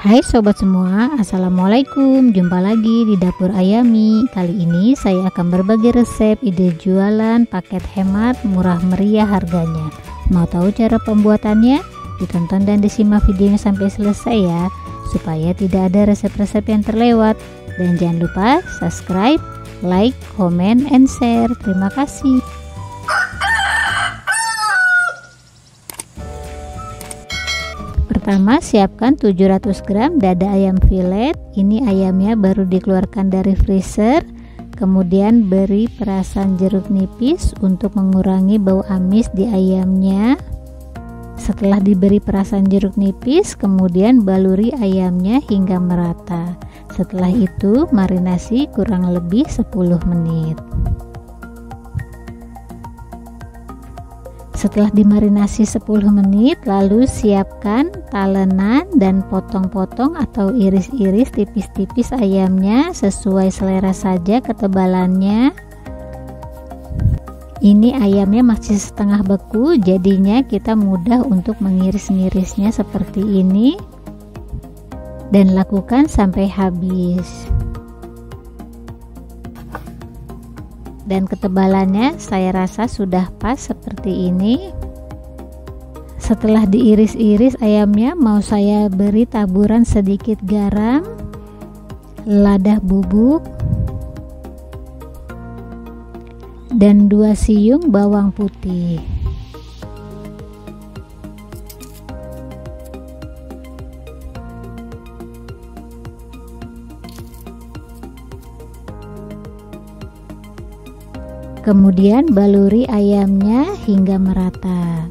Hai sobat semua, assalamualaikum. Jumpa lagi di dapur Ayami. Kali ini saya akan berbagi resep ide jualan paket hemat murah meriah harganya. Mau tahu cara pembuatannya? Ditonton dan disimak videonya sampai selesai ya, supaya tidak ada resep-resep yang terlewat. Dan jangan lupa subscribe, like, comment, and share. Terima kasih. Pertama, siapkan 700 gram dada ayam filet. Ini ayamnya baru dikeluarkan dari freezer. Kemudian beri perasan jeruk nipis untuk mengurangi bau amis di ayamnya. Setelah diberi perasan jeruk nipis, kemudian baluri ayamnya hingga merata. Setelah itu marinasi kurang lebih 10 menit. Setelah dimarinasi 10 menit, lalu siapkan talenan dan potong-potong atau iris-iris tipis-tipis ayamnya sesuai selera saja ketebalannya. Ini ayamnya masih setengah beku, jadinya kita mudah untuk mengiris-ngirisnya seperti ini. Dan lakukan sampai habis. Dan ketebalannya saya rasa sudah pas seperti ini. Setelah diiris-iris ayamnya, mau saya beri taburan sedikit garam, lada bubuk, dan 2 siung bawang putih. Kemudian baluri ayamnya hingga merata.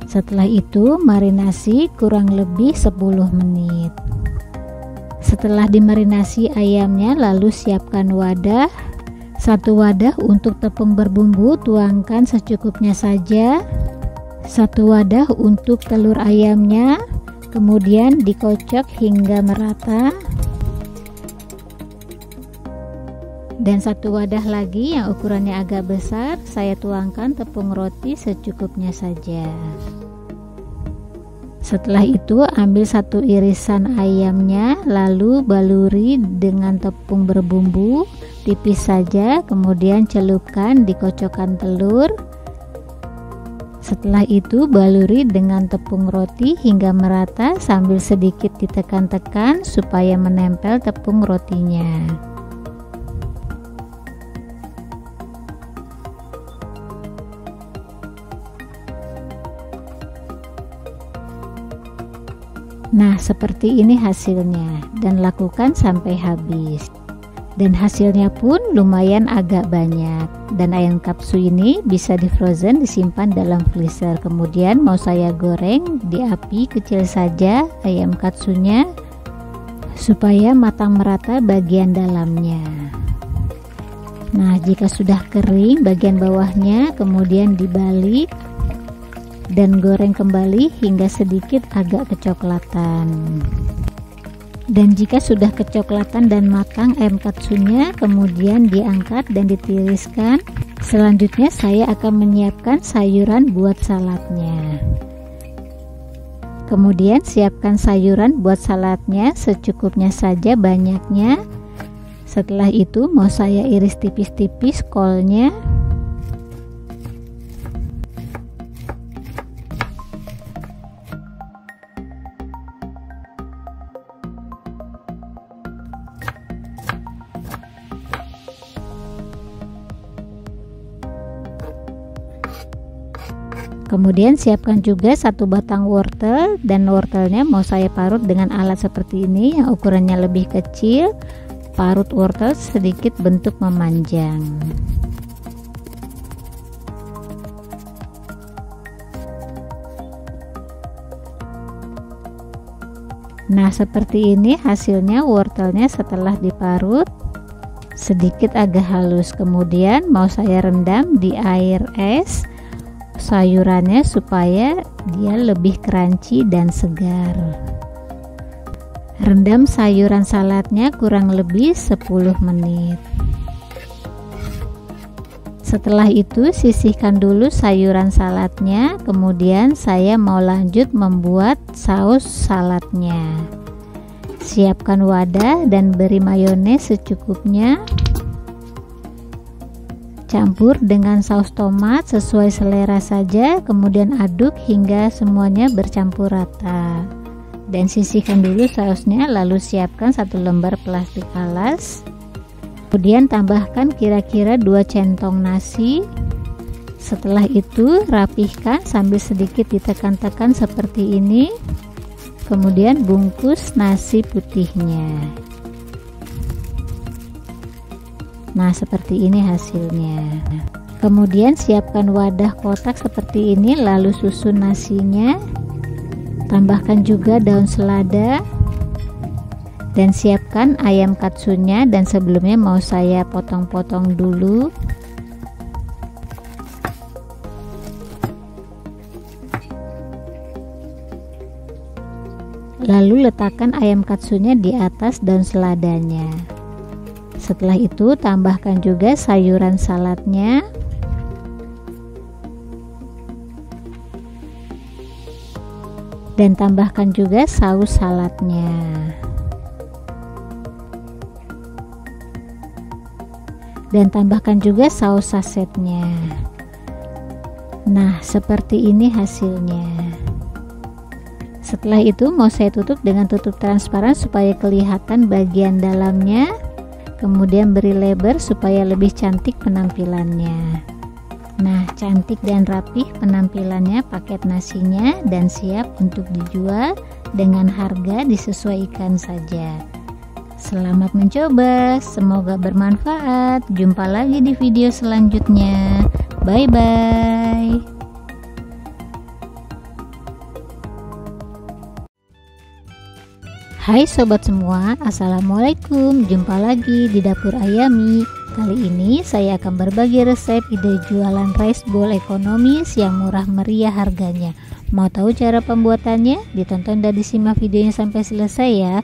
Setelah itu marinasi kurang lebih 10 menit. Setelah dimarinasi ayamnya, lalu siapkan wadah. 1 wadah untuk tepung berbumbu, tuangkan secukupnya saja. 1 wadah untuk telur ayamnya, kemudian dikocok hingga merata. Dan 1 wadah lagi yang ukurannya agak besar, saya tuangkan tepung roti secukupnya saja. Setelah itu ambil 1 irisan ayamnya, lalu baluri dengan tepung berbumbu tipis saja, kemudian celupkan di kocokan telur. Setelah itu baluri dengan tepung roti hingga merata sambil sedikit ditekan-tekan supaya menempel tepung rotinya. Nah, seperti ini hasilnya, dan lakukan sampai habis. Dan hasilnya pun lumayan agak banyak. Dan ayam katsu ini bisa di frozen, disimpan dalam freezer. Kemudian mau saya goreng di api kecil saja ayam katsunya supaya matang merata bagian dalamnya. Nah, jika sudah kering bagian bawahnya, kemudian dibalik dan goreng kembali hingga sedikit agak kecoklatan. Dan jika sudah kecoklatan dan matang ayam katsunya, kemudian diangkat dan ditiriskan. Selanjutnya saya akan menyiapkan sayuran buat saladnya. Kemudian siapkan sayuran buat saladnya secukupnya saja, banyaknya. Setelah itu mau saya iris tipis-tipis kolnya. Kemudian siapkan juga 1 batang wortel, dan wortelnya mau saya parut dengan alat seperti ini yang ukurannya lebih kecil. Parut wortel sedikit bentuk memanjang. Nah, seperti ini hasilnya wortelnya setelah diparut, sedikit agak halus. Kemudian mau saya rendam di air es sayurannya supaya dia lebih crunchy dan segar. Rendam sayuran saladnya kurang lebih 10 menit. Setelah itu sisihkan dulu sayuran saladnya, kemudian saya mau lanjut membuat saus saladnya. Siapkan wadah dan beri mayones secukupnya. Campur dengan saus tomat sesuai selera saja, kemudian aduk hingga semuanya bercampur rata. Dan sisihkan dulu sausnya, lalu siapkan 1 lembar plastik alas. Kemudian tambahkan kira-kira 2 centong nasi. Setelah itu rapihkan sambil sedikit ditekan-tekan seperti ini. Kemudian bungkus nasi putihnya. Nah, seperti ini hasilnya. Kemudian siapkan wadah kotak seperti ini, lalu susun nasinya. Tambahkan juga daun selada. Dan siapkan ayam katsunya, dan sebelumnya mau saya potong-potong dulu. Lalu letakkan ayam katsunya di atas daun seladanya. Setelah itu tambahkan juga sayuran saladnya. Dan tambahkan juga saus saladnya. Dan tambahkan juga saus sasetnya. Nah, seperti ini hasilnya. Setelah itu mau saya tutup dengan tutup transparan supaya kelihatan bagian dalamnya. Kemudian beri lebar supaya lebih cantik penampilannya. Nah, cantik dan rapih penampilannya paket nasinya, dan siap untuk dijual dengan harga disesuaikan saja. Selamat mencoba, semoga bermanfaat. Jumpa lagi di video selanjutnya. Bye bye. Hai sobat semua, assalamualaikum. Jumpa lagi di dapur Ayami. Kali ini saya akan berbagi resep ide jualan rice bowl ekonomis yang murah meriah harganya. Mau tahu cara pembuatannya? Ditonton dan disimak videonya sampai selesai ya.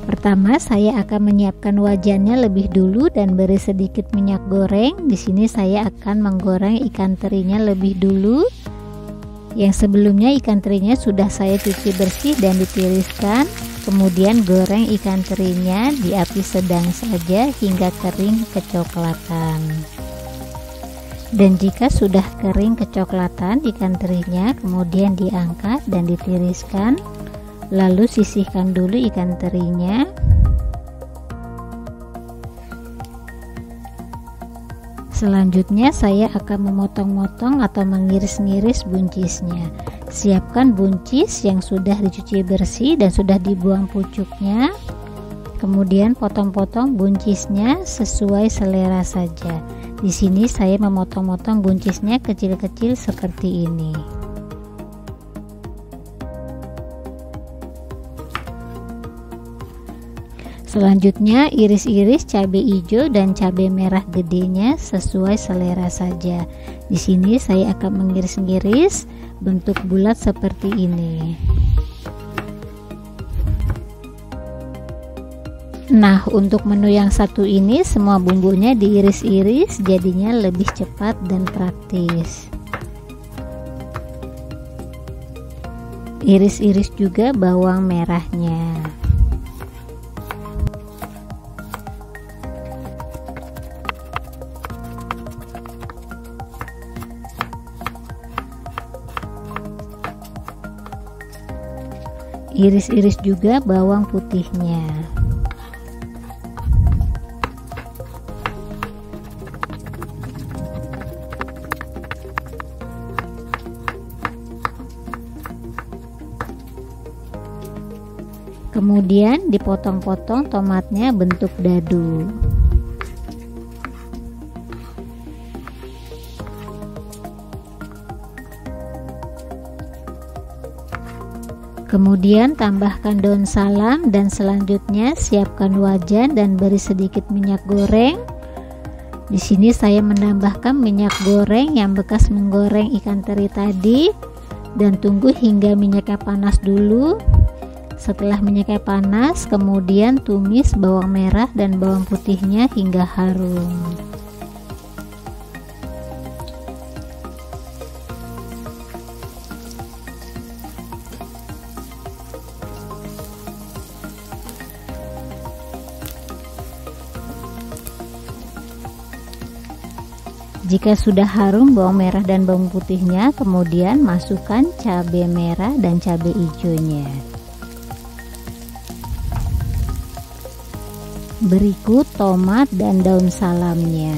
Pertama, saya akan menyiapkan wajannya lebih dulu dan beri sedikit minyak goreng. Di sini saya akan menggoreng ikan terinya lebih dulu. Yang sebelumnya ikan terinya sudah saya cuci bersih dan ditiriskan. Kemudian goreng ikan terinya di api sedang saja hingga kering kecoklatan. Dan jika sudah kering kecoklatan ikan terinya, kemudian diangkat dan ditiriskan. Lalu sisihkan dulu ikan terinya. Selanjutnya saya akan memotong-motong atau mengiris-ngiris buncisnya. Siapkan buncis yang sudah dicuci bersih dan sudah dibuang pucuknya. Kemudian potong-potong buncisnya sesuai selera saja. Di sini saya memotong-motong buncisnya kecil-kecil seperti ini. Selanjutnya iris-iris cabai hijau dan cabai merah gedenya sesuai selera saja. Di sini saya akan mengiris-ngiris bentuk bulat seperti ini. Nah, untuk menu yang satu ini semua bumbunya diiris-iris, jadinya lebih cepat dan praktis. Iris-iris juga bawang merahnya. Iris-iris juga bawang putihnya. Kemudian dipotong-potong tomatnya bentuk dadu. Kemudian tambahkan daun salam dan selanjutnya siapkan wajan dan beri sedikit minyak goreng. Di sini saya menambahkan minyak goreng yang bekas menggoreng ikan teri tadi dan tunggu hingga minyaknya panas dulu. Setelah minyaknya panas, kemudian tumis bawang merah dan bawang putihnya hingga harum. Jika sudah harum bawang merah dan bawang putihnya, kemudian masukkan cabai merah dan cabai hijaunya. Berikut tomat dan daun salamnya.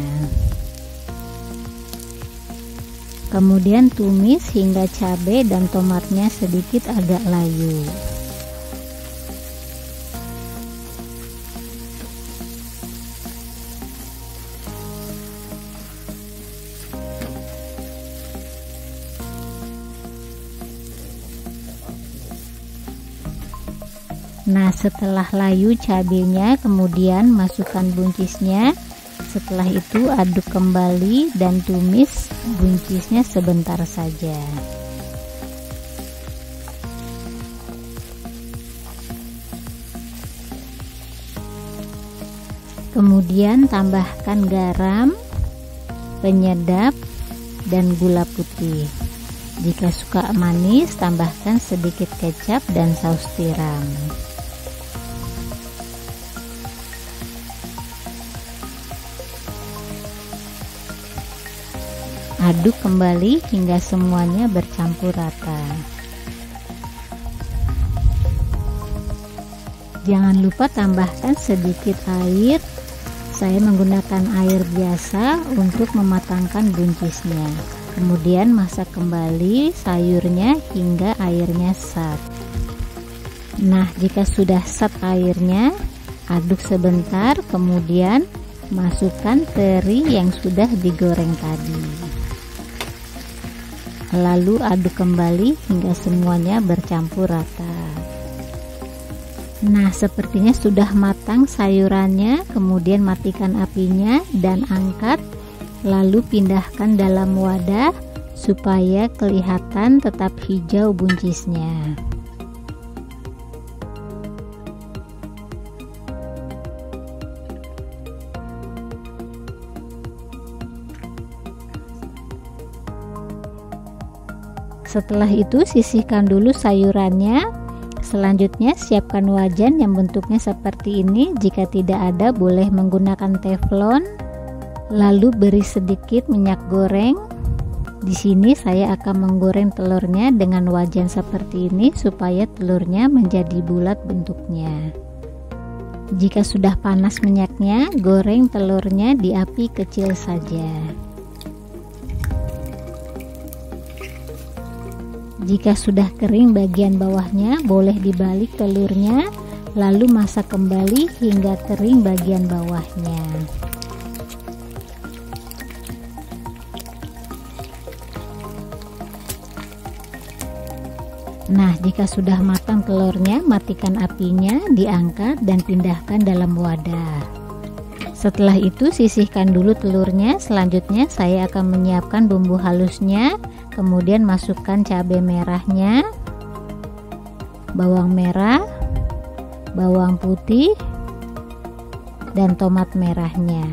Kemudian tumis hingga cabai dan tomatnya sedikit agak layu. Nah, setelah layu cabenya, kemudian masukkan buncisnya. Setelah itu aduk kembali dan tumis buncisnya sebentar saja. Kemudian tambahkan garam, penyedap, dan gula putih. Jika suka manis, tambahkan sedikit kecap dan saus tiram. Aduk kembali hingga semuanya bercampur rata. Jangan lupa tambahkan sedikit air. Saya menggunakan air biasa untuk mematangkan buncisnya. Kemudian masak kembali sayurnya hingga airnya sat. Nah, jika sudah sat airnya, aduk sebentar, kemudian masukkan teri yang sudah digoreng tadi. Lalu aduk kembali hingga semuanya bercampur rata. Nah, sepertinya sudah matang sayurannya. Kemudian matikan apinya dan angkat, lalu pindahkan dalam wadah supaya kelihatan tetap hijau buncisnya. Setelah itu sisihkan dulu sayurannya. Selanjutnya siapkan wajan yang bentuknya seperti ini. Jika tidak ada, boleh menggunakan teflon. Lalu beri sedikit minyak goreng. Di sini saya akan menggoreng telurnya dengan wajan seperti ini supaya telurnya menjadi bulat bentuknya. Jika sudah panas minyaknya, goreng telurnya di api kecil saja. Jika sudah kering bagian bawahnya, boleh dibalik telurnya, lalu masak kembali hingga kering bagian bawahnya. Nah, jika sudah matang telurnya, matikan apinya, diangkat dan pindahkan dalam wadah. Setelah itu sisihkan dulu telurnya. Selanjutnya saya akan menyiapkan bumbu halusnya. Kemudian masukkan cabai merahnya, bawang merah, bawang putih, dan tomat merahnya.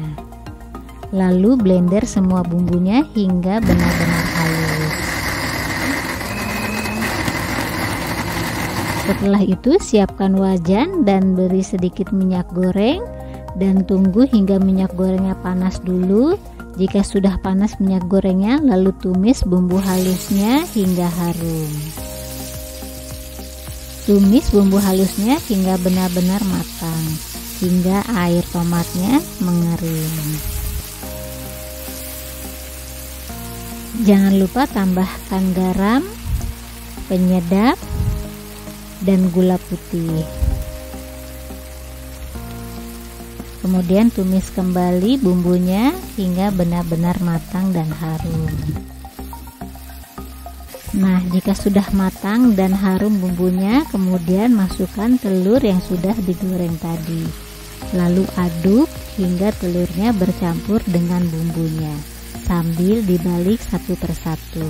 Lalu blender semua bumbunya hingga benar-benar halus. Setelah itu siapkan wajan dan beri sedikit minyak goreng dan tunggu hingga minyak gorengnya panas dulu. Jika sudah panas minyak gorengnya, lalu tumis bumbu halusnya hingga harum. Tumis bumbu halusnya hingga benar-benar matang, hingga air tomatnya mengering. Jangan lupa tambahkan garam, penyedap, dan gula putih. Kemudian tumis kembali bumbunya hingga benar-benar matang dan harum. Nah, jika sudah matang dan harum bumbunya, kemudian masukkan telur yang sudah digoreng tadi. Lalu aduk hingga telurnya bercampur dengan bumbunya sambil dibalik satu persatu.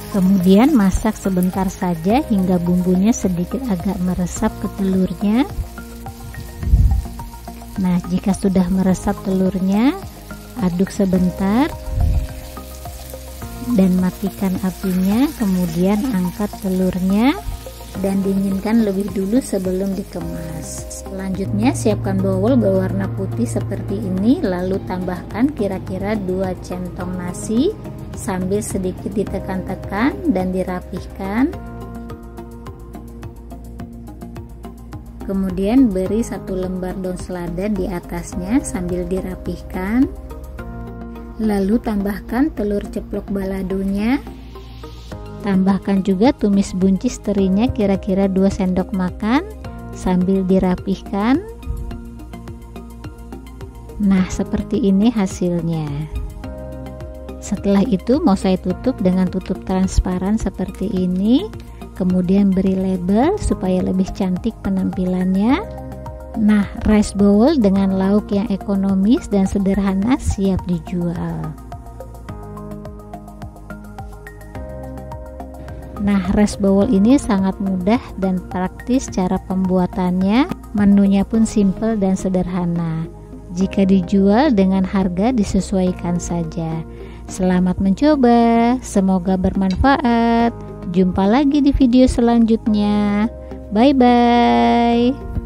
Kemudian masak sebentar saja hingga bumbunya sedikit agak meresap ke telurnya. Nah, jika sudah meresap telurnya, aduk sebentar dan matikan apinya, kemudian angkat telurnya dan dinginkan lebih dulu sebelum dikemas. Selanjutnya siapkan bowl berwarna putih seperti ini, lalu tambahkan kira-kira 2 centong nasi sambil sedikit ditekan-tekan dan dirapihkan. Kemudian beri 1 lembar daun selada di atasnya sambil dirapihkan. Lalu tambahkan telur ceplok baladonya. Tambahkan juga tumis buncis terinya kira-kira 2 sendok makan sambil dirapihkan. Nah, seperti ini hasilnya. Setelah itu mau saya tutup dengan tutup transparan seperti ini. Kemudian beri label supaya lebih cantik penampilannya. Nah, rice bowl dengan lauk yang ekonomis dan sederhana siap dijual. Nah, rice bowl ini sangat mudah dan praktis cara pembuatannya. Menunya pun simple dan sederhana. Jika dijual dengan harga disesuaikan saja. Selamat mencoba, semoga bermanfaat. Jumpa lagi di video selanjutnya. Bye bye.